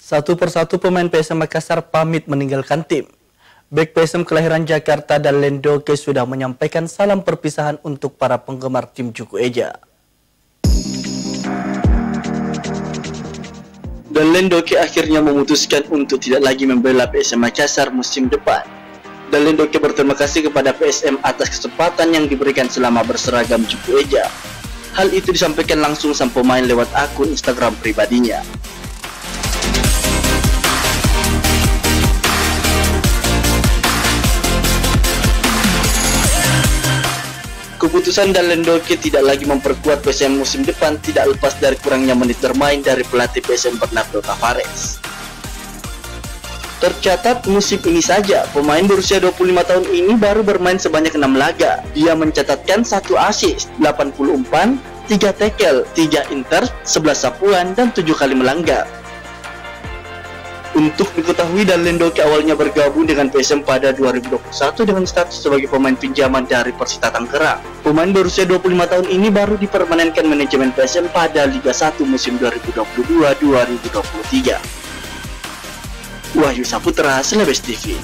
Satu persatu pemain PSM Makassar pamit meninggalkan tim. Bek PSM kelahiran Jakarta Dalen Doke sudah menyampaikan salam perpisahan untuk para penggemar tim Juku Eja. Dalen Doke akhirnya memutuskan untuk tidak lagi membela PSM Makassar musim depan. Dalen Doke berterima kasih kepada PSM atas kesempatan yang diberikan selama berseragam Juku Eja. Hal itu disampaikan langsung sang pemain lewat akun Instagram pribadinya. Keputusan Dalen Doke tidak lagi memperkuat PSM musim depan tidak lepas dari kurangnya menit bermain dari pelatih PSM Bernardo Tavares. Tercatat musim ini saja, pemain berusia 25 tahun ini baru bermain sebanyak 6 laga. Dia mencatatkan 1 assist, 80 umpan, 3 tackle, 3 inter, 11 sapuan, dan 7 kali melanggar. Untuk diketahui, Dalen Doke awalnya bergabung dengan PSM pada 2021 dengan status sebagai pemain pinjaman dari Persita Tangerang. Pemain berusia 25 tahun ini baru dipermanenkan manajemen PSM pada Liga 1 musim 2022-2023. Wahyu Saputra, Celebes TV.